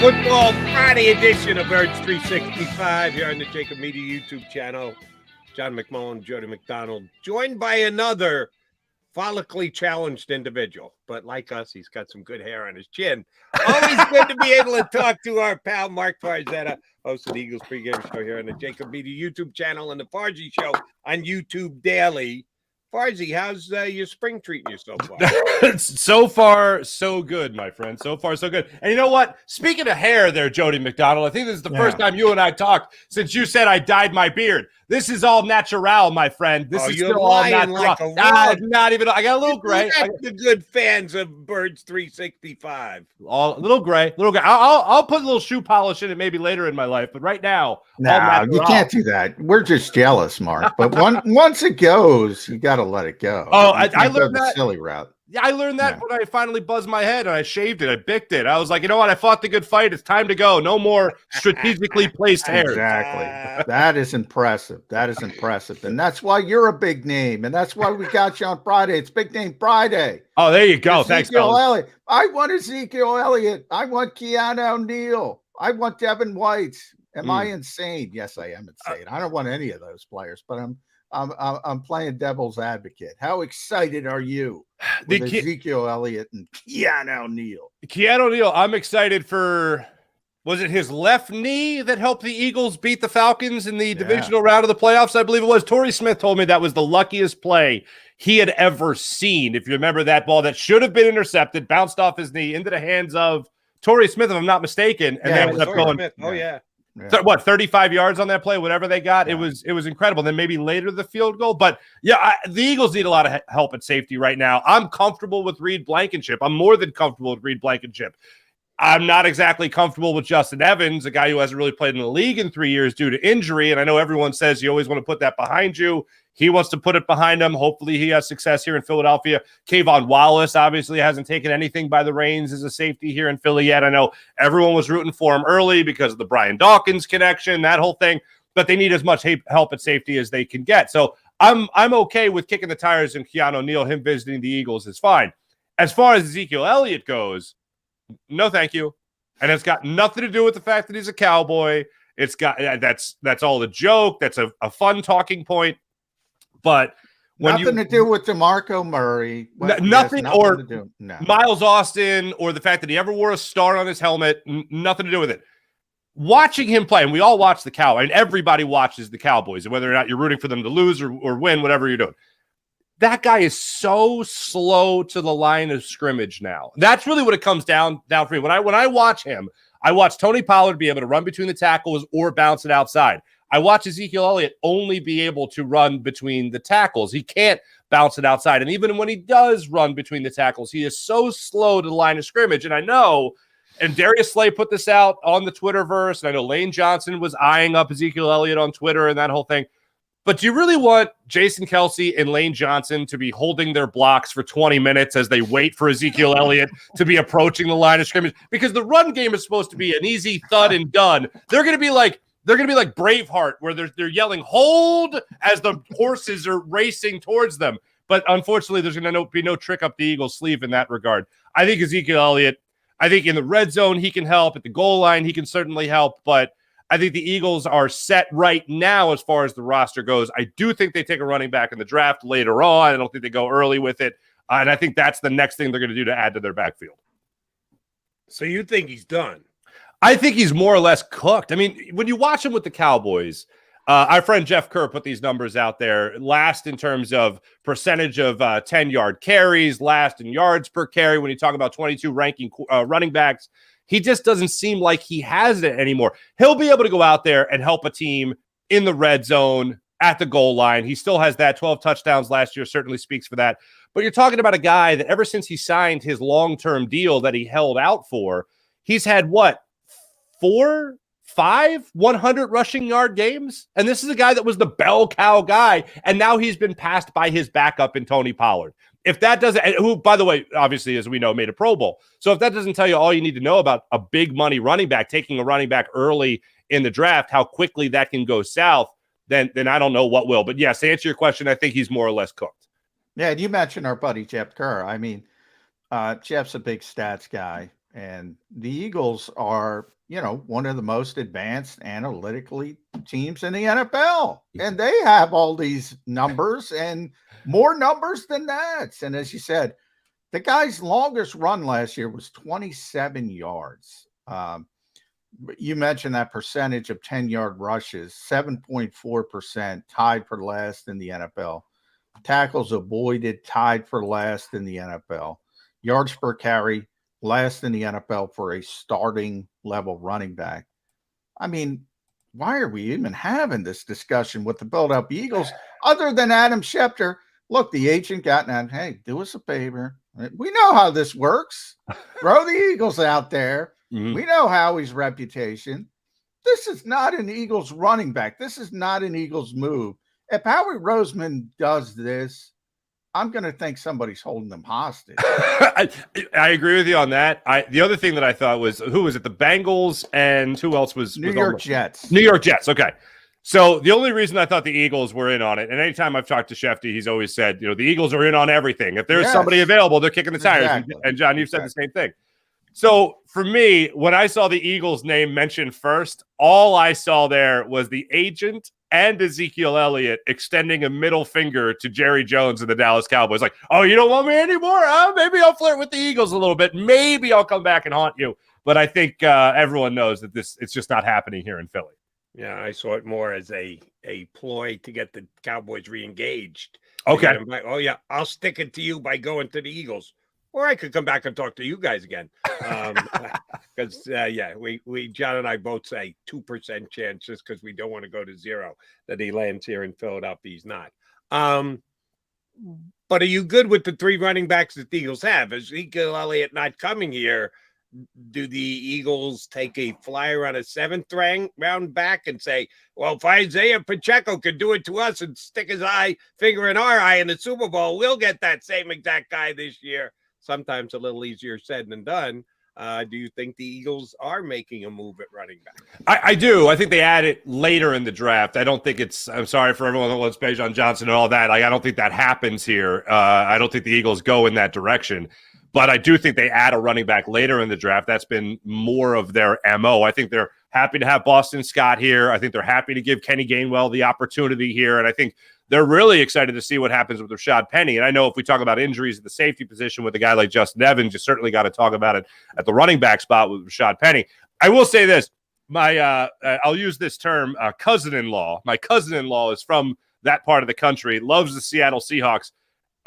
Football Friday edition of Birds 365 here on the JAKIB Media YouTube channel. John McMullen Jody McDonald, joined by another follically challenged individual. But like us, he's got some good hair on his chin. Always good to be able to talk to our pal Marc Farzetta, host of the Eagles pregame show here on the JAKIB Media YouTube channel and the Farzy Show on YouTube daily. Farzy, how's your spring treating you so far? So far, so good, my friend. So far, so good. And you know what? Speaking of hair there, Jody McDonald, I think this is the first time you and I talked since you said I dyed my beard. This is all natural, my friend. This is still all natural. Like not even. I got a little gray. The good fans of Birds 365. A little gray, little gray. I'll put a little shoe polish in it maybe later in my life, but right now, no, you can't do that. We're just jealous, Mark. But once it goes, you got to let it go. Oh, I learned that silly route. Yeah, I learned that when I finally buzzed my head and I shaved it. I bicked it. I was like, you know what? I fought the good fight. It's time to go. No more strategically placed hair. Exactly. That is impressive. That is impressive. And that's why you're a big name. And that's why we got you on Friday. It's Big Name Friday. Oh, there you go. Thanks, Elliott. I want Ezekiel Elliott. I want Keanu Neal. I want Devin White. Am I insane? Yes, I am insane. I don't want any of those players, but I'm playing devil's advocate. How excited are you with Ezekiel Elliott and Keanu Neal? Keanu Neal, I'm excited for, was it his left knee that helped the Eagles beat the Falcons in the divisional round of the playoffs? I believe it was. Torrey Smith told me that was the luckiest play he had ever seen. If you remember that ball that should have been intercepted, bounced off his knee into the hands of Torrey Smith, if I'm not mistaken, and then ended up going. Smith. Oh, yeah. What, 35 yards on that play, whatever they got. Yeah. It was incredible. Then maybe later the field goal. But yeah, the Eagles need a lot of help at safety right now. I'm comfortable with Reed Blankenship. I'm more than comfortable with Reed Blankenship. I'm not exactly comfortable with Justin Evans, a guy who hasn't really played in the league in 3 years due to injury. And I know everyone says you always want to put that behind you. He wants to put it behind him. Hopefully he has success here in Philadelphia. Kayvon Wallace obviously hasn't taken anything by the reins as a safety here in Philly yet. I know everyone was rooting for him early because of the Brian Dawkins connection, that whole thing. But they need as much help at safety as they can get. So I'm okay with kicking the tires and Keanu Neal. Him visiting the Eagles is fine. As far as Ezekiel Elliott goes, no, thank you. And it's got nothing to do with the fact that he's a Cowboy. It's got that's all a joke. That's a fun talking point. But nothing to do with DeMarco Murray. Nothing or Miles Austin or the fact that he ever wore a star on his helmet. Nothing to do with it. Watching him play, and we all watch the Cowboys, and everybody watches the Cowboys, and whether or not you're rooting for them to lose or win, whatever you're doing. That guy is so slow to the line of scrimmage now. That's really what it comes down for me. When I watch him, I watch Tony Pollard be able to run between the tackles or bounce it outside. I watch Ezekiel Elliott only be able to run between the tackles. He can't bounce it outside. And even when he does run between the tackles, he is so slow to the line of scrimmage. And I know, and Darius Slay put this out on the Twitterverse, and I know Lane Johnson was eyeing up Ezekiel Elliott on Twitter and that whole thing. But do you really want Jason Kelce and Lane Johnson to be holding their blocks for 20 minutes as they wait for Ezekiel Elliott to be approaching the line of scrimmage? Because the run game is supposed to be an easy thud and done. They're going to be like Braveheart, where they're yelling "hold" as the horses are racing towards them. But unfortunately, there's going to be no trick up the Eagles' sleeve in that regard. I think Ezekiel Elliott, I think in the red zone he can help. At the goal line he can certainly help. But I think the Eagles are set right now as far as the roster goes. I do think they take a running back in the draft later on. I don't think they go early with it. And I think that's the next thing they're going to do to add to their backfield. So you think he's done? I think he's more or less cooked. I mean, when you watch him with the Cowboys, our friend Jeff Kerr put these numbers out there. Last in terms of percentage of 10-yard carries, last in yards per carry. When you talk about 22 ranking running backs, he just doesn't seem like he has it anymore. He'll be able to go out there and help a team in the red zone, at the goal line. He still has that. 12 touchdowns last year certainly speaks for that. But you're talking about a guy that ever since he signed his long-term deal that he held out for, he's had what? 4, 5 100 rushing yard games? And this is a guy that was the bell cow guy, and now he's been passed by his backup in Tony Pollard. If that doesn't, who, by the way, obviously, as we know, made a Pro Bowl. So if that doesn't tell you all you need to know about a big money running back, taking a running back early in the draft, how quickly that can go south, then I don't know what will. But yes, to answer your question, I think he's more or less cooked. Yeah, and you mentioned our buddy Jeff Kerr. I mean, Jeff's a big stats guy. And the Eagles are, one of the most advanced analytically teams in the NFL. And they have all these numbers and more numbers than that. And as you said, the guy's longest run last year was 27 yards. You mentioned that percentage of 10-yard rushes, 7.4%, tied for last in the NFL. Tackles avoided, tied for last in the NFL. Yards per carry, last in the NFL for a starting level running back. I mean, why are we even having this discussion with the Philadelphia Eagles other than Adam Schefter? Look, the agent got in, hey, do us a favor. We know how this works. Throw the Eagles out there. Mm-hmm. We know Howie's reputation. This is not an Eagles running back. This is not an Eagles move. If Howie Roseman does this, I'm going to think somebody's holding them hostage. I agree with you on that. The other thing that I thought was, who was it? The Bengals and who else was New York Jets. New York Jets. Okay. So the only reason I thought the Eagles were in on it, and anytime I've talked to Shefty, he's always said, the Eagles are in on everything. If there's somebody available, they're kicking the tires. Exactly. And John, you've said the same thing. So for me, when I saw the Eagles name mentioned first, all I saw there was the agent and Ezekiel Elliott extending a middle finger to Jerry Jones and the Dallas Cowboys. Like, oh, you don't want me anymore? Maybe I'll flirt with the Eagles a little bit. Maybe I'll come back and haunt you. But I think everyone knows that it's just not happening here in Philly. Yeah, I saw it more as a ploy to get the Cowboys re-engaged. Okay. Oh, yeah, I'll stick it to you by going to the Eagles. Or I could come back and talk to you guys again. Because, we John and I both say 2% chance just because we don't want to go to zero that he lands here in Philadelphia. He's not. But are you good with the three running backs that the Eagles have? Ezekiel Elliott not coming here, do the Eagles take a flyer on a seventh round back and say, well, if Isaiah Pacheco could do it to us and stick his finger in our eye in the Super Bowl, we'll get that same exact guy this year? Sometimes a little easier said than done. Do you think the Eagles are making a move at running back? I do. I think they add it later in the draft. I don't think I'm sorry for everyone that wants Bijan Johnson and all that. I don't think that happens here. I don't think the Eagles go in that direction. But I do think they add a running back later in the draft. That's been more of their MO. I think they're happy to have Boston Scott here. I think they're happy to give Kenny Gainwell the opportunity here. And I think they're really excited to see what happens with Rashad Penny. And I know if we talk about injuries at the safety position with a guy like Justin Evans, you certainly got to talk about it at the running back spot with Rashad Penny. I will say this. I'll use this term, cousin-in-law. My cousin-in-law is from that part of the country, loves the Seattle Seahawks.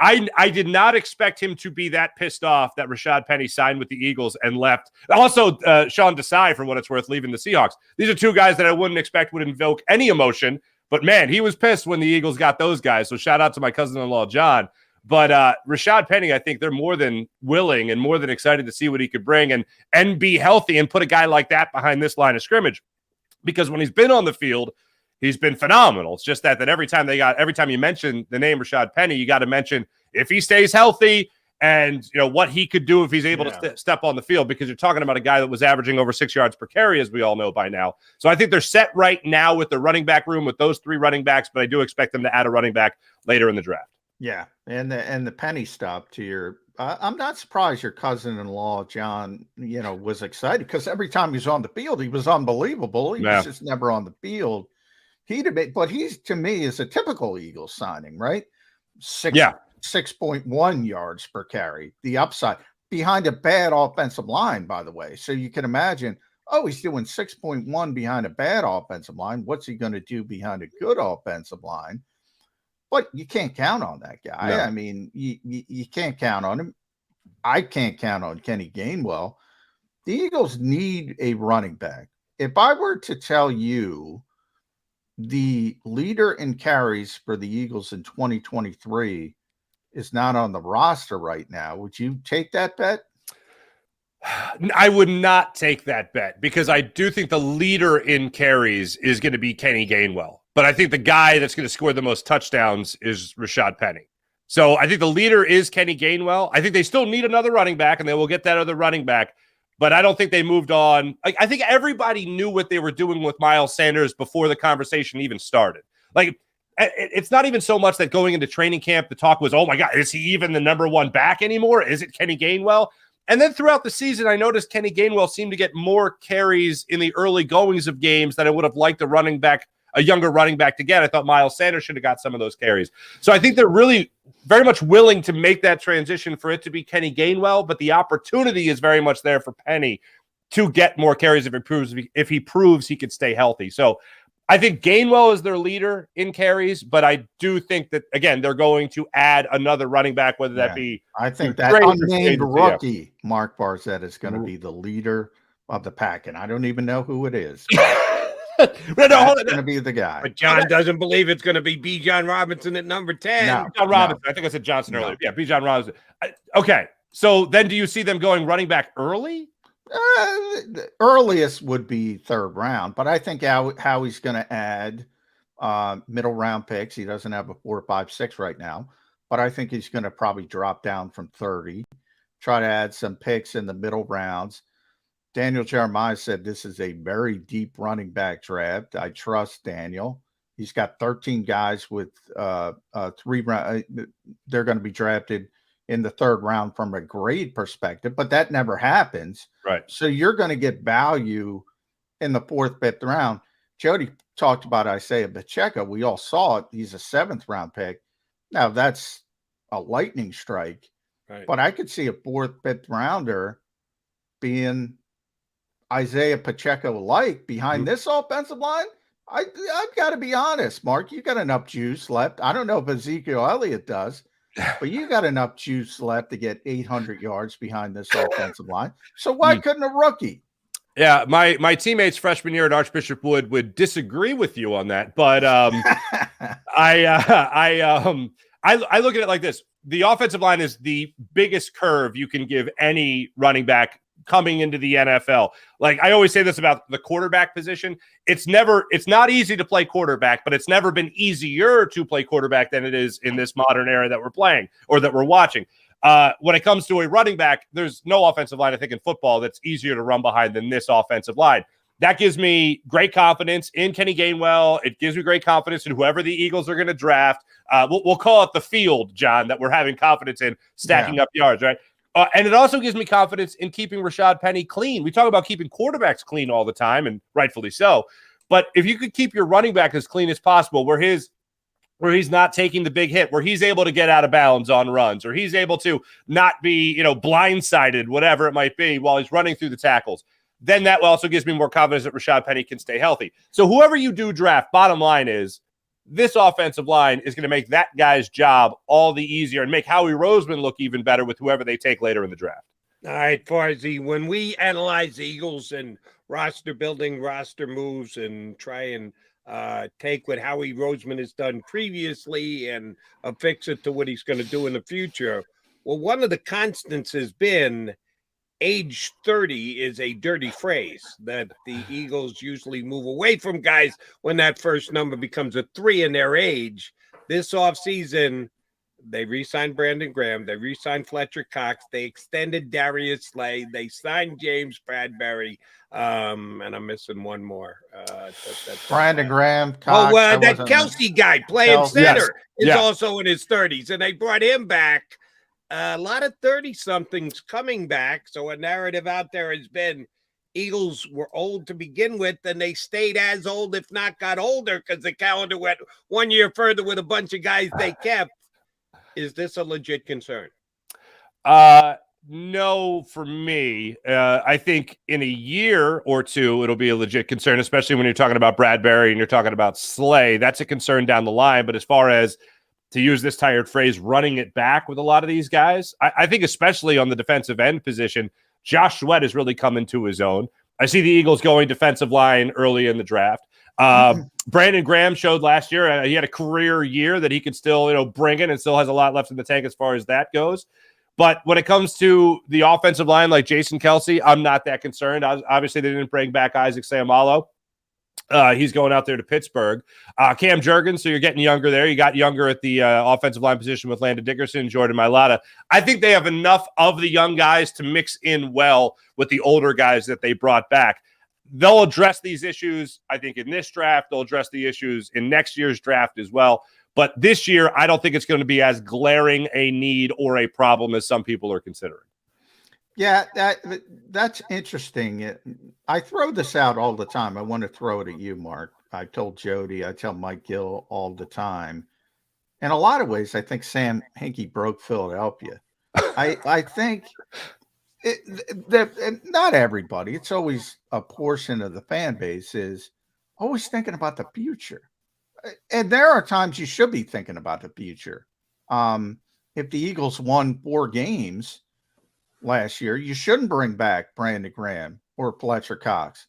I did not expect him to be that pissed off that Rashad Penny signed with the Eagles and left. Also, Sean Desai, for what it's worth, leaving the Seahawks. These are two guys that I wouldn't expect would invoke any emotion. But, man, he was pissed when the Eagles got those guys. So shout out to my cousin-in-law, John. But Rashad Penny, I think they're more than willing and more than excited to see what he could bring and be healthy and put a guy like that behind this line of scrimmage. Because when he's been on the field, he's been phenomenal. It's just that every time you mention the name Rashad Penny, you got to mention if he stays healthy and what he could do if he's able to step on the field, because you're talking about a guy that was averaging over 6 yards per carry, as we all know by now. So I think they're set right now with the running back room with those three running backs, but I do expect them to add a running back later in the draft. Yeah, and the Penny stuff to your I'm not surprised your cousin-in-law, John, was excited because every time he was on the field, he was unbelievable. He was just never on the field. But he's, to me, is a typical Eagles signing, right? 6.1 yards per carry, the upside behind a bad offensive line, by the way. So you can imagine, he's doing 6.1 behind a bad offensive line. What's he going to do behind a good offensive line? But you can't count on that guy. No. I mean, you can't count on him. I can't count on Kenny Gainwell. The Eagles need a running back. If I were to tell you the leader in carries for the Eagles in 2023 is not on the roster right now, would you take that bet? I would not take that bet because I do think the leader in carries is going to be Kenny Gainwell. But I think the guy that's going to score the most touchdowns is Rashad Penny. So I think the leader is Kenny Gainwell. I think they still need another running back, and they will get that other running back. But I don't think they moved on. I think everybody knew what they were doing with Miles Sanders before the conversation even started. It's not even so much that going into training camp, the talk was, oh, my God, is he even the number one back anymore? Is it Kenny Gainwell? And then throughout the season, I noticed Kenny Gainwell seemed to get more carries in the early goings of games than I would have liked a younger running back to get. I thought Miles Sanders should have got some of those carries. So I think they're really very much willing to make that transition for it to be Kenny Gainwell, but the opportunity is very much there for Penny to get more carries if he proves he could stay healthy. So I think Gainwell is their leader in carries, but I do think that, again, they're going to add another running back, whether that be... I think that unnamed rookie, Marc Farzetta, is going to be the leader of the pack, and I don't even know who it is. That's going to be the guy. But John doesn't believe it's going to be Bijan Robinson at number 10. No, John Robinson. I think I said Johnson earlier. Yeah, Bijan Robinson. Okay, so then do you see them going running back early? The earliest would be third round, but I think Howie's going to add middle round picks. He doesn't have a 4, 5, 6 right now, but I think he's going to probably drop down from 30, try to add some picks in the middle rounds. Daniel Jeremiah said this is a very deep running back draft. I trust Daniel. He's got 13 guys with 3 rounds. They're going to be drafted in the third round from a grade perspective, but that never happens. Right. So you're going to get value in the 4th, 5th round. Jody talked about Isaiah Pacheco. We all saw it. He's a 7th round pick. Now that's a lightning strike, right? But I could see a 4th, 5th rounder being Isaiah Pacheco-like behind this offensive line. I've got to be honest, Mark, you got enough juice left. I don't know if Ezekiel Elliott does, but you got enough juice left to get 800 yards behind this offensive line. So why couldn't a rookie? Yeah, my teammates freshman year at Archbishop would disagree with you on that, but I look at it like this: the offensive line is the biggest curve you can give any running back coming into the NFL. Like I always say this about the quarterback position. It's not easy to play quarterback, but it's never been easier to play quarterback than it is in this modern era that we're playing or that we're watching. When it comes to a running back, there's no offensive line, I think, in football that's easier to run behind than this offensive line. That gives me great confidence in Kenny Gainwell. It gives me great confidence in whoever the Eagles are going to draft. We'll call it the field, John, that we're having confidence in stacking up yards, right? And it also gives me confidence in keeping Rashad Penny clean. We talk about keeping quarterbacks clean all the time, and rightfully so. But if you could keep your running back as clean as possible, where he's not taking the big hit, where he's able to get out of bounds on runs, or he's able to not be, blindsided, whatever it might be, while he's running through the tackles, then that also gives me more confidence that Rashad Penny can stay healthy. So whoever you do draft, bottom line is, this offensive line is going to make that guy's job all the easier and make Howie Roseman look even better with whoever they take later in the draft. All right, Farzy, when we analyze the Eagles and roster building, roster moves, and try and take what Howie Roseman has done previously and affix it to what he's going to do in the future, well, one of the constants has been age 30 is a dirty phrase that the Eagles usually move away from guys when that first number becomes a 3 in their age. This offseason, they re-signed Brandon Graham. They re-signed Fletcher Cox. They extended Darius Slay. They signed James Bradberry. And I'm missing one more. Brandon Graham. Cox, that Kelsey guy playing center is also in his 30s, and they brought him back. A lot of 30-somethings coming back. So a narrative out there has been Eagles were old to begin with, and they stayed as old, if not got older, because the calendar went 1 year further with a bunch of guys they kept. Is this a legit concern? No, for me. I think in a year or two, it'll be a legit concern, especially when you're talking about Bradberry and you're talking about Slay. That's a concern down the line. But as far as, to use this tired phrase, running it back with a lot of these guys, I think especially on the defensive end position, Josh Sweat has really come into his own. I see the Eagles going defensive line early in the draft. Brandon Graham showed last year he had a career year that he could still, bring in and still has a lot left in the tank as far as that goes. But when it comes to the offensive line, like Jason Kelsey, I'm not that concerned. Obviously, they didn't bring back Isaac Seumalo. He's going out there to Pittsburgh. Cam Jurgens, so you're getting younger there. You got younger at the offensive line position with Landon Dickerson and Jordan Mailata. I think they have enough of the young guys to mix in well with the older guys that they brought back. They'll address these issues, I think, in this draft. They'll address the issues in next year's draft as well. But this year, I don't think it's going to be as glaring a need or a problem as some people are considering. Yeah, that's interesting. I throw this out all the time. I want to throw it at you, Mark. I told Jody, I tell Mike Gill all the time. In a lot of ways, I think Sam Hinkie broke Philadelphia. I think that not everybody, it's always a portion of the fan base is always thinking about the future. And there are times you should be thinking about the future. If the Eagles won 4 games last year, you shouldn't bring back Brandon Graham or Fletcher Cox.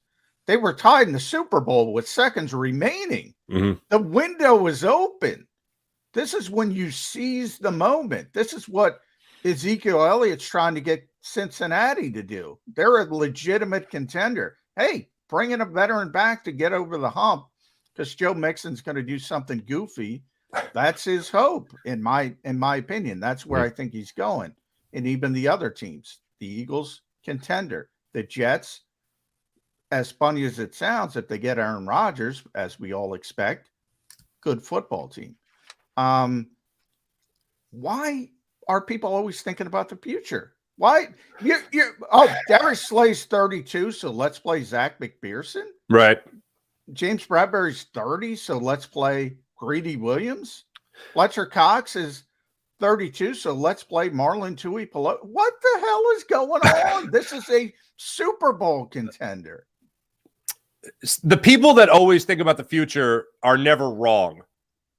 They were tied in the Super Bowl with seconds remaining. Mm-hmm. The window is open. This is when you seize the moment. This is what Ezekiel Elliott's trying to get Cincinnati to do. They're a legitimate contender. Hey, bringing a veteran back to get over the hump because Joe Mixon's going to do something goofy. That's his hope, in my opinion. That's where I think he's going. And even the other teams, the Eagles, contender. The Jets, as funny as it sounds, if they get Aaron Rodgers, as we all expect, good football team. Why are people always thinking about the future? Why? Darius Slay's 32, so let's play Zach McPherson? Right. James Bradberry's 30, so let's play Greedy Williams? Fletcher Cox is 32, so let's play Marlon Tui Pelosi. What the hell is going on? This is a Super Bowl contender. The people that always think about the future are never wrong.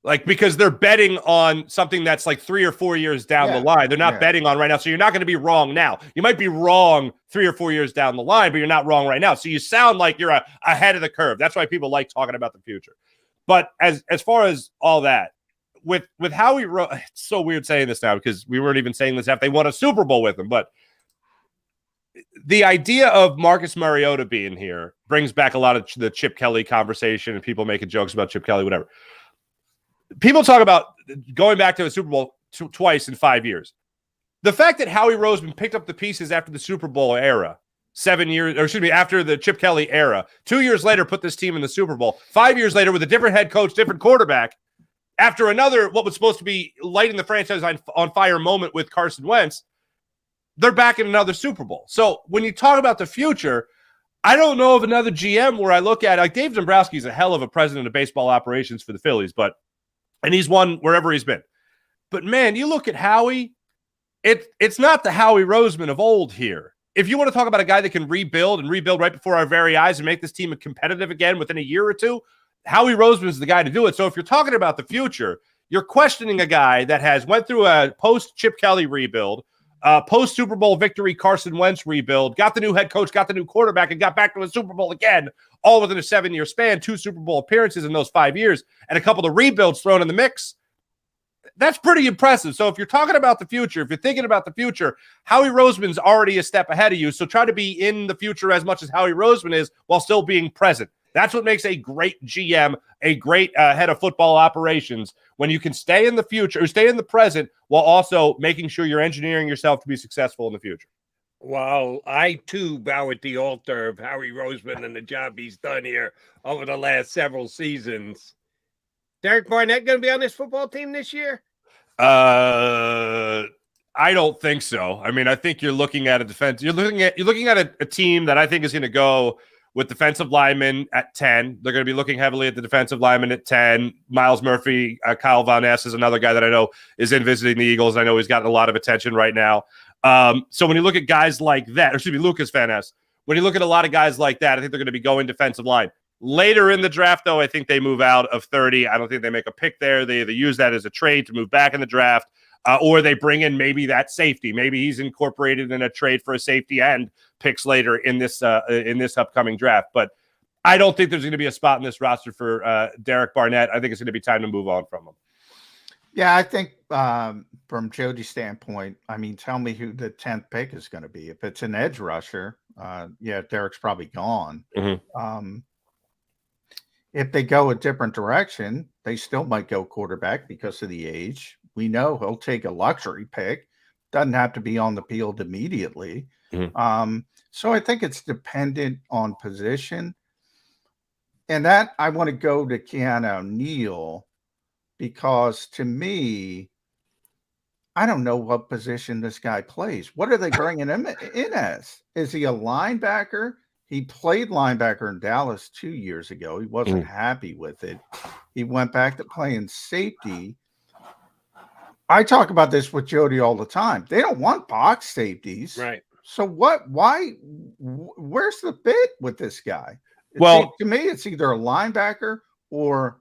Like, because they're betting on something that's like 3 or 4 years down the line. They're not betting on right now. So you're not going to be wrong now. You might be wrong 3 or 4 years down the line, but you're not wrong right now. So you sound like you're ahead of the curve. That's why people like talking about the future. But as far as all that, with Howie Roseman, it's so weird saying this now because we weren't even saying this after they won a Super Bowl with him. But the idea of Marcus Mariota being here brings back a lot of the Chip Kelly conversation and people making jokes about Chip Kelly, whatever. People talk about going back to a Super Bowl twice in 5 years. The fact that Howie Roseman picked up the pieces after the Super Bowl era, after the Chip Kelly era, 2 years later, put this team in the Super Bowl, 5 years later with a different head coach, different quarterback, after another, what was supposed to be lighting the franchise on fire moment with Carson Wentz, they're back in another Super Bowl. So when you talk about the future, I don't know of another GM where I look at, like, Dave Dombrowski's a hell of a president of baseball operations for the Phillies, and he's won wherever he's been. But, man, you look at Howie, it's not the Howie Roseman of old here. If you want to talk about a guy that can rebuild right before our very eyes and make this team competitive again within a year or two, Howie Roseman is the guy to do it. So if you're talking about the future, you're questioning a guy that went through a post-Chip Kelly rebuild, post-Super Bowl victory Carson Wentz rebuild, got the new head coach, got the new quarterback, and got back to a Super Bowl again, all within a 7-year span, 2 Super Bowl appearances in those 5 years, and a couple of rebuilds thrown in the mix. That's pretty impressive. So if you're talking about the future, if you're thinking about the future, Howie Roseman's already a step ahead of you. So try to be in the future as much as Howie Roseman is while still being present. That's what makes a great GM, a great head of football operations, when you can stay in the future or stay in the present while also making sure you're engineering yourself to be successful in the future. Well, I, too, bow at the altar of Howie Roseman and the job he's done here over the last several seasons. Derek Barnett going to be on this football team this year? I don't think so. I mean, I think you're looking at a defense. You're looking at a team that I think is going to go with defensive linemen at 10. They're going to be looking heavily at the defensive linemen at 10. Miles Murphy, Kyle Von Ness is another guy that I know is in visiting the Eagles. I know he's gotten a lot of attention right now. So when you look at guys like that, Lucas Van Ness, when you look at a lot of guys like that, I think they're going to be going defensive line. Later in the draft, though, I think they move out of 30. I don't think they make a pick there. They either use that as a trade to move back in the draft, or they bring in maybe that safety. Maybe he's incorporated in a trade for a safety and picks later in this upcoming draft. But I don't think there's going to be a spot in this roster for Derek Barnett. I think it's going to be time to move on from him. Yeah, I think from Jody's standpoint, I mean, tell me who the 10th pick is going to be. If it's an edge rusher, Derek's probably gone. Mm-hmm. If they go a different direction, they still might go quarterback because of the age. We know he'll take a luxury pick. Doesn't have to be on the field immediately. Mm-hmm. So I think it's dependent on position. And that I want to go to Keanu O'Neal because to me, I don't know what position this guy plays. What are they bringing him in as? Is he a linebacker? He played linebacker in Dallas 2 years ago. He wasn't happy with it. He went back to playing safety. I talk about this with Jody all the time. They don't want box safeties. Right. So where's the fit with this guy? To me, it's either a linebacker or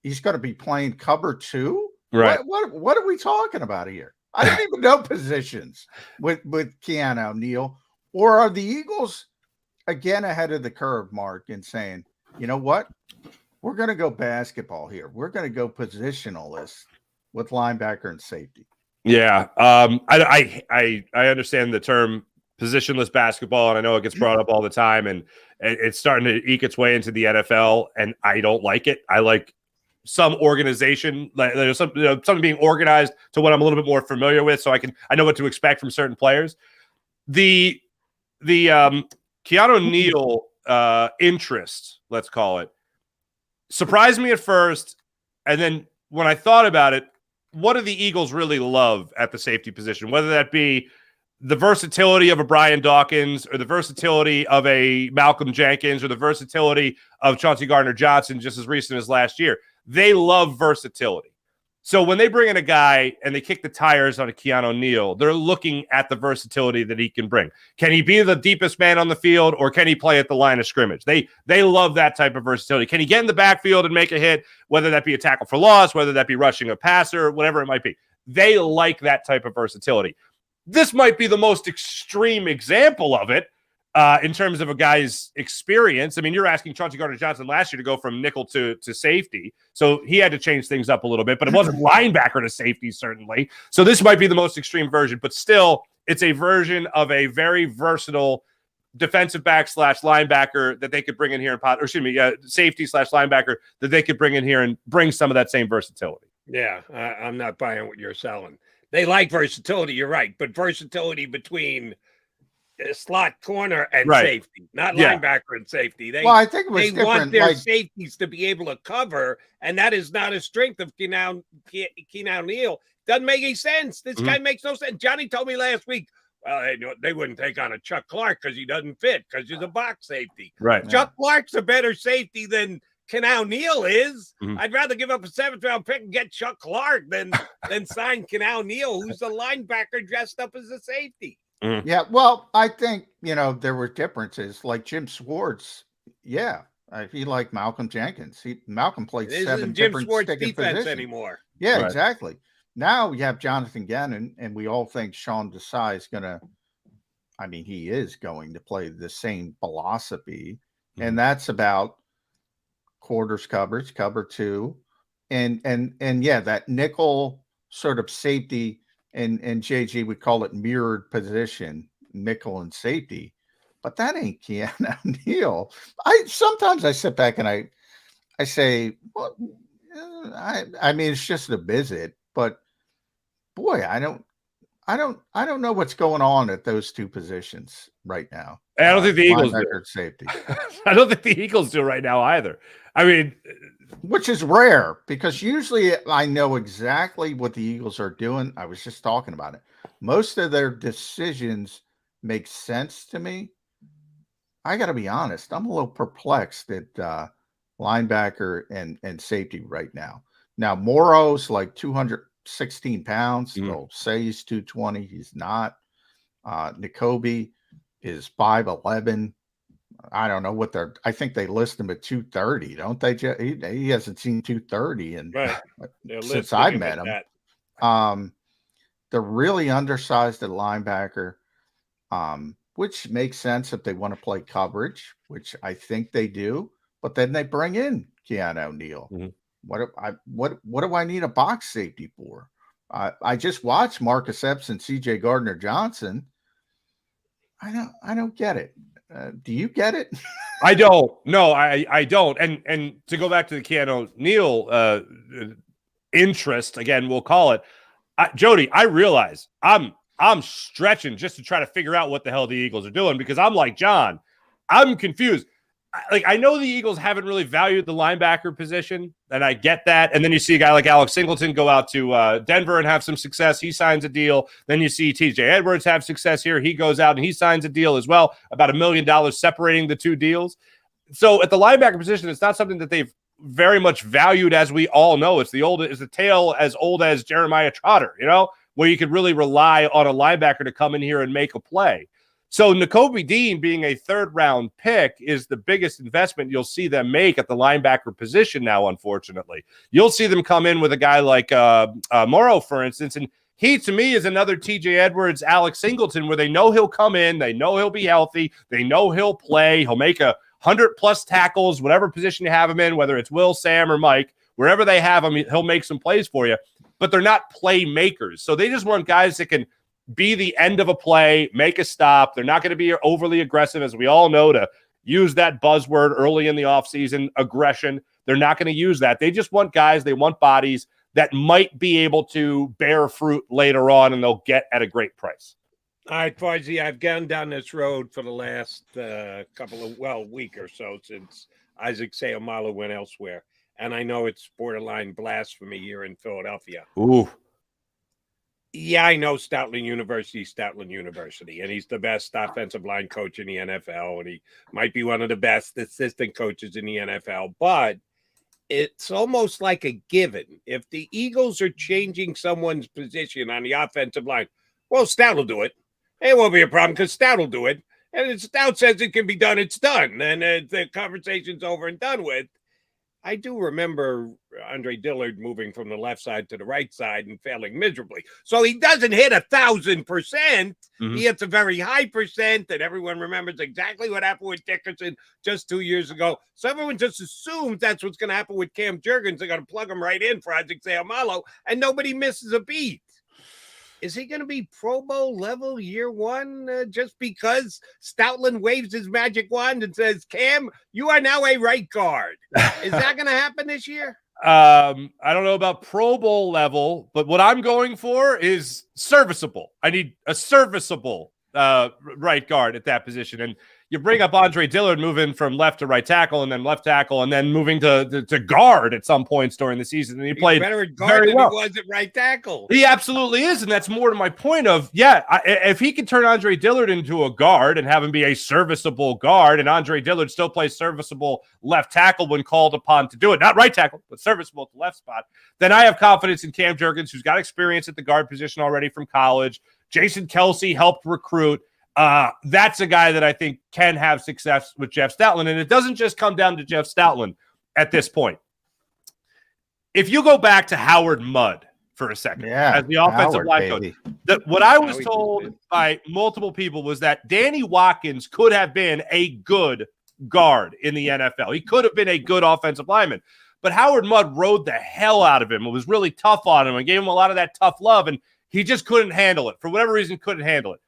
he's going to be playing cover 2. Right. What are we talking about here? I don't even know positions with Keanu O'Neal. Or are the Eagles again ahead of the curve, Mark, and saying, you know what? We're going to go basketball here. We're going to go positionalist with linebacker and safety. Yeah. I understand the term positionless basketball, and I know it gets brought up all the time, and it's starting to eke its way into the NFL, and I don't like it. I like some organization, like there's something being organized to what I'm a little bit more familiar with, so I know what to expect from certain players. The Keanu O'Neal interest, let's call it, surprised me at first, and then when I thought about it, what do the Eagles really love at the safety position? Whether that be the versatility of a Brian Dawkins or the versatility of a Malcolm Jenkins or the versatility of Chauncey Gardner-Johnson just as recent as last year. They love versatility. So when they bring in a guy and they kick the tires on a Keanu O'Neal, they're looking at the versatility that he can bring. Can he be the deepest man on the field, or can he play at the line of scrimmage? They love that type of versatility. Can he get in the backfield and make a hit, whether that be a tackle for loss, whether that be rushing a passer, whatever it might be? They like that type of versatility. This might be the most extreme example of it in terms of a guy's experience. I mean, you're asking Chauncey Gardner-Johnson last year to go from nickel to safety. So he had to change things up a little bit, but it wasn't linebacker to safety, certainly. So this might be the most extreme version, but still, it's a version of a very versatile defensive back / linebacker that they could bring in here safety / linebacker that they could bring in here and bring some of that same versatility. Yeah, I'm not buying what you're selling. They like versatility, you're right, but versatility between slot corner and safety, not linebacker and safety. I think it was they want their safeties to be able to cover, and that is not a strength of Keanu O'Neal. Doesn't make any sense. This guy makes no sense. Johnny told me last week, well, they wouldn't take on a Chuck Clark because he doesn't fit, because he's a box safety. Right. Chuck Clark's a better safety than Keanu O'Neal is. I'd rather give up a 7th-round pick and get Chuck Clark than sign Keanu O'Neal, who's a linebacker dressed up as a safety. Yeah, well, I think, there were differences. Like Jim Schwartz, he liked Malcolm Jenkins. Malcolm played 7 Jim different Schwartz sticky defense positions anymore. Yeah, Right. exactly. Now you have Jonathan Gannon, and we all think Sean Desai is he is going to play the same philosophy, and that's about quarters coverage, cover 2, and that nickel sort of safety. And JG would call it mirrored position, nickel and safety, but that ain't Keanu O'Neal. Sometimes I sit back and I say, well, I mean, it's just a visit, but boy, I don't know what's going on at those two positions right now. And I don't think the Eagles do. Safety. I don't think the Eagles do right now either. I mean, which is rare, because usually I know exactly what the Eagles are doing. I was just talking about it. Most of their decisions make sense to me. I got to be honest. I'm a little perplexed at linebacker and safety right now. Now, Morrow's like 216 pounds. They'll say he's 220. He's not. N'Kobe is 5'11". I don't know what I think they list him at 230, don't they? He hasn't seen 230 since I met him. They're really undersized at linebacker, which makes sense if they want to play coverage, which I think they do. But then they bring in Keanu O'Neal. What do I need a box safety for? I just watched Marcus Epps and C.J. Gardner-Johnson. I don't get it. Do you get it? I don't. No, I don't. And to go back to the Keanu O'Neal interest, again, we'll call it. Jody, I realize I'm stretching just to try to figure out what the hell the Eagles are doing, because I'm like John. I'm confused. I know the Eagles haven't really valued the linebacker position, and I get that. And then you see a guy like Alex Singleton go out to Denver and have some success. He signs a deal. Then you see TJ Edwards have success here. He goes out and he signs a deal as well, about $1 million separating the two deals. So at the linebacker position, it's not something that they've very much valued, as we all know. It's the tale as old as Jeremiah Trotter, where you could really rely on a linebacker to come in here and make a play. So Nakobe Dean being a third-round pick is the biggest investment you'll see them make at the linebacker position now, unfortunately. You'll see them come in with a guy like Morrow, for instance, and he, to me, is another TJ Edwards, Alex Singleton, where they know he'll come in, they know he'll be healthy, they know he'll play, he'll make 100-plus tackles, whatever position you have him in, whether it's Will, Sam, or Mike, wherever they have him, he'll make some plays for you. But they're not playmakers. So they just want guys that can be the end of a play, make a stop. They're not going to be overly aggressive, as we all know, to use that buzzword early in the offseason, aggression. They're not going to use that. They just want guys, they want bodies that might be able to bear fruit later on, and they'll get at a great price. All right, Farzy, I've gone down this road for the last week or so since Isaac Seumalo went elsewhere. And I know it's borderline blasphemy here in Philadelphia. Ooh. Yeah, I know Stoutland University, and he's the best offensive line coach in the NFL, and he might be one of the best assistant coaches in the NFL, but it's almost like a given. If the Eagles are changing someone's position on the offensive line, well, Stout will do it. It won't be a problem because Stout will do it. And if Stout says it can be done, it's done. And the conversation's over and done with. I do remember Andre Dillard moving from the left side to the right side and failing miserably. So he doesn't hit 1,000%. Mm-hmm. He hits a very high percent, and everyone remembers exactly what happened with Dickerson just 2 years ago. So everyone just assumes that's what's going to happen with Cam Jurgens. They're going to plug him right in for Isaac Seumalo, and nobody misses a beat. Is he going to be Pro Bowl level year one just because Stoutland waves his magic wand and says, Cam, you are now a right guard? Is that going to happen this year? I don't know about Pro Bowl level, but what I'm going for is serviceable. I need a serviceable right guard at that position. And you bring up Andre Dillard moving from left to right tackle and then left tackle and then moving to guard at some points during the season. And he played better at guard than he was at right tackle. He absolutely is. And that's more to my point of, if he can turn Andre Dillard into a guard and have him be a serviceable guard, and Andre Dillard still plays serviceable left tackle when called upon to do it, not right tackle, but serviceable at the left spot, then I have confidence in Cam Jurgens, who's got experience at the guard position already from college. Jason Kelsey helped recruit. That's a guy that I think can have success with Jeff Stoutland. And it doesn't just come down to Jeff Stoutland at this point. If you go back to Howard Mudd for a second, as the offensive line coach, what I was told by multiple people was that Danny Watkins could have been a good guard in the NFL. He could have been a good offensive lineman. But Howard Mudd rode the hell out of him. It was really tough on him and gave him a lot of that tough love. And he just couldn't handle it. For whatever reason, couldn't handle it.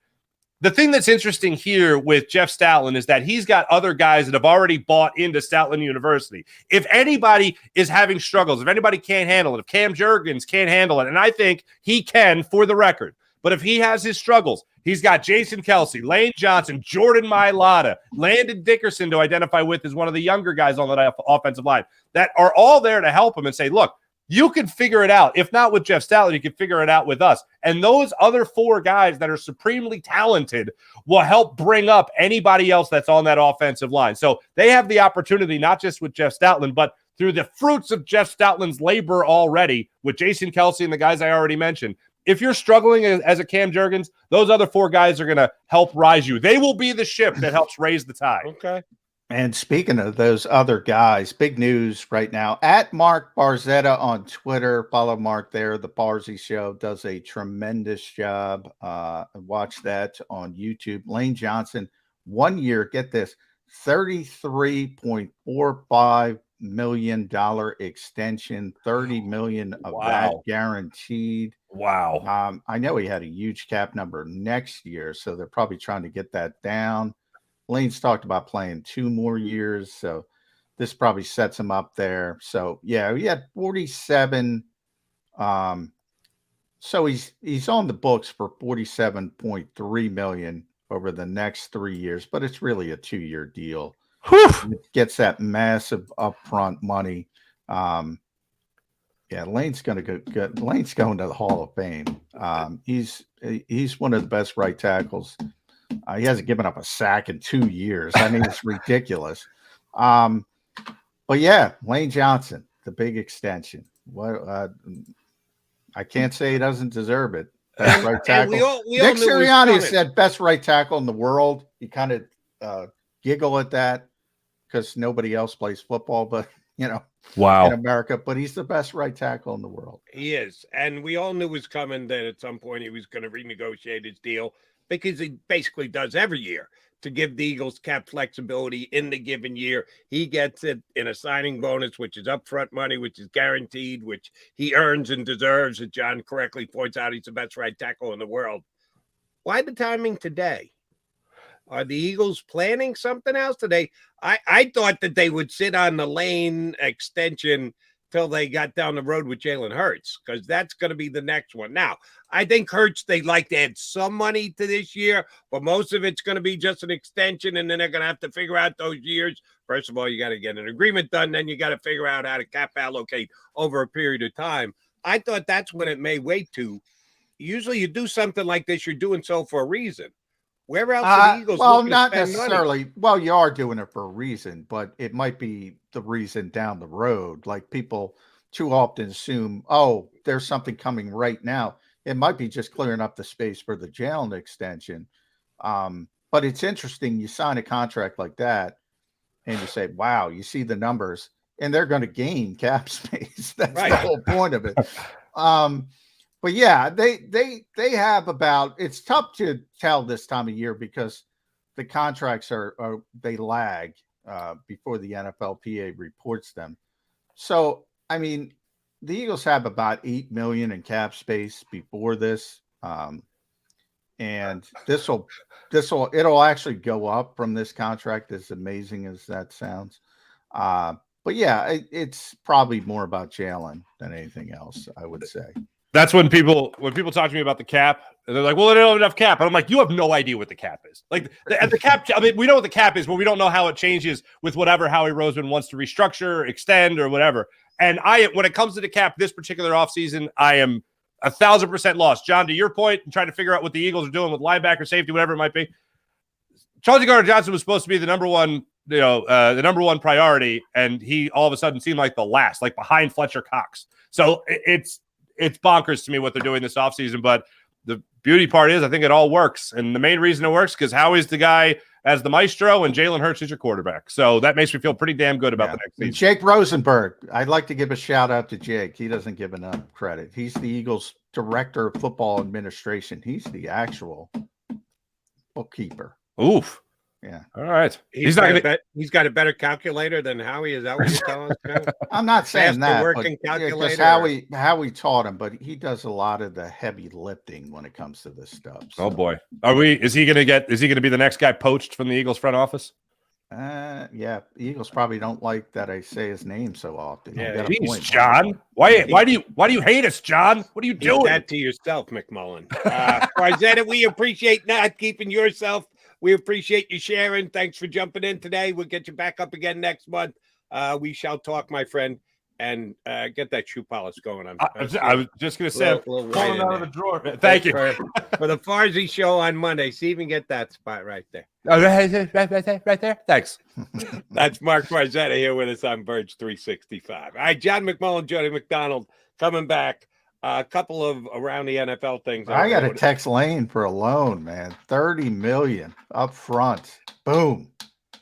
The thing that's interesting here with Jeff Stoutland is that he's got other guys that have already bought into Stoutland University. If anybody is having struggles, if anybody can't handle it, if Cam Jurgens can't handle it, and I think he can for the record, but if he has his struggles, he's got Jason Kelsey, Lane Johnson, Jordan Mailata, Landon Dickerson to identify with as one of the younger guys on that offensive line that are all there to help him and say, look, you can figure it out. If not with Jeff Stoutland, you can figure it out with us. And those other four guys that are supremely talented will help bring up anybody else that's on that offensive line. So they have the opportunity, not just with Jeff Stoutland, but through the fruits of Jeff Stoutland's labor already with Jason Kelsey and the guys I already mentioned. If you're struggling as a Cam Jurgens, those other four guys are going to help rise you. They will be the ship that helps raise the tide. Okay. And speaking of those other guys, big news right now at Marc Farzetta on Twitter. Follow Mark there. The Farzy Show does a tremendous job. Watch that on YouTube. Lane Johnson, 1 year, get this, $33.45 million extension, $30 million of that guaranteed. Wow. I know he had a huge cap number next year, so they're probably trying to get that down. Lane's talked about playing 2 more years, so this probably sets him up there. So yeah, he had 47. So he's on the books for $47.3 million over the next 3 years, but it's really a 2-year deal. Gets that massive upfront money. Yeah, Lane's going to go. Lane's going to the Hall of Fame. He's one of the best right tackles. He hasn't given up a sack in 2 years. I mean, it's ridiculous. But yeah, Lane Johnson, the big extension. What I can't say he doesn't deserve it. Best right tackle. Nick Sirianni said best right tackle in the world. You kind of giggle at that because nobody else plays football, but wow, in America. But he's the best right tackle in the world. He is, and we all knew it was coming that at some point he was going to renegotiate his deal because he basically does every year to give the Eagles cap flexibility in the given year. He gets it in a signing bonus, which is upfront money, which is guaranteed, which he earns and deserves. As John correctly points out, he's the best right tackle in the world. Why the timing today? Are the Eagles planning something else today? I thought that they would sit on the Lane extension till they got down the road with Jalen Hurts, because that's going to be the next one. Now, I think Hurts, they'd like to add some money to this year, but most of it's going to be just an extension, and then they're going to have to figure out those years. First of all, you got to get an agreement done, then you got to figure out how to cap allocate over a period of time. I thought that's when it may wait to. Usually you do something like this, you're doing so for a reason. Where else are the Eagles? Well, not necessarily. Money? Well, you are doing it for a reason, but it might be the reason down the road. Like people too often assume, oh, there's something coming right now. It might be just clearing up the space for the Jalen extension. But it's interesting. You sign a contract like that and you say, wow, you see the numbers, and they're going to gain cap space. That's right. The whole point of it. But yeah, they have about, it's tough to tell this time of year because the contracts they lag before the NFLPA reports them. So, I mean, the Eagles have about $8 million in cap space before this. And it'll actually go up from this contract, as amazing as that sounds. But yeah, it's probably more about Jalen than anything else, I would say. That's when people talk to me about the cap, and they're like, well, they don't have enough cap. And I'm like, you have no idea what the cap is. Like the cap, I mean, we know what the cap is, but we don't know how it changes with whatever Howie Roseman wants to restructure, extend, or whatever. And when it comes to the cap this particular offseason, I am 1,000% lost. John, to your point, and trying to figure out what the Eagles are doing with linebacker, safety, whatever it might be. Charlie Gardner-Johnson was supposed to be the number one priority, and he all of a sudden seemed like the last, like behind Fletcher Cox. So it's bonkers to me what they're doing this offseason, but the beauty part is I think it all works. And the main reason it works because Howie's the guy as the maestro and Jalen Hurts is your quarterback. So that makes me feel pretty damn good about the next season. Jake Rosenberg, I'd like to give a shout out to Jake. He doesn't give enough credit. He's the Eagles director of football administration. He's the actual bookkeeper. Oof. Yeah. All right. He's got a better calculator than Howie. Is that what you're telling us? I'm not saying that. Working calculator. Howie taught him, but he does a lot of the heavy lifting when it comes to this stuff. So. Oh boy. Is he going to be the next guy poached from the Eagles front office? Yeah. The Eagles probably don't like that I say his name so often. Yeah. Jeez, John. Why do you hate us, John? What are you doing? That to yourself, McMullen. Farzetta, we appreciate not keeping yourself. We appreciate you sharing. Thanks for jumping in today. We'll get you back up again next month. We shall talk, my friend, and get that shoe polish going. I was just going to say, pulling out of the drawer. Thank you. For the Farzy show on Monday. See if you can get that spot right there. Right there. Thanks. That's Marc Farzetta here with us on Birds 365. All right, John McMullen, Jody McDonald coming back. A couple of around the NFL things. I got to text Lane for a loan, man. $30 million up front. Boom.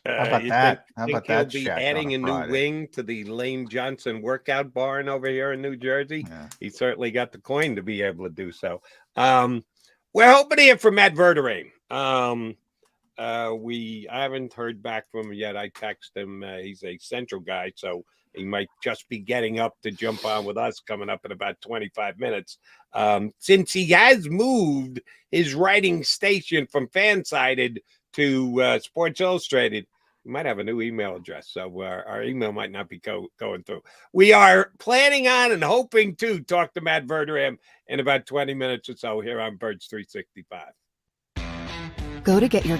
How about that? How about that? He'll be adding a new wing to the Lane Johnson workout barn over here in New Jersey. Yeah. He certainly got the coin to be able to do so. We're hoping to hear from Matt Verderame. I haven't heard back from him yet. I texted him. He's a Central guy, so he might just be getting up to jump on with us coming up in about 25 minutes. Since he has moved his writing station from Fansided to Sports Illustrated, we might have a new email address, so our email might not be going through. We are planning on and hoping to talk to Matt Verderame in about 20 minutes or so here on Birds 365. Go to get your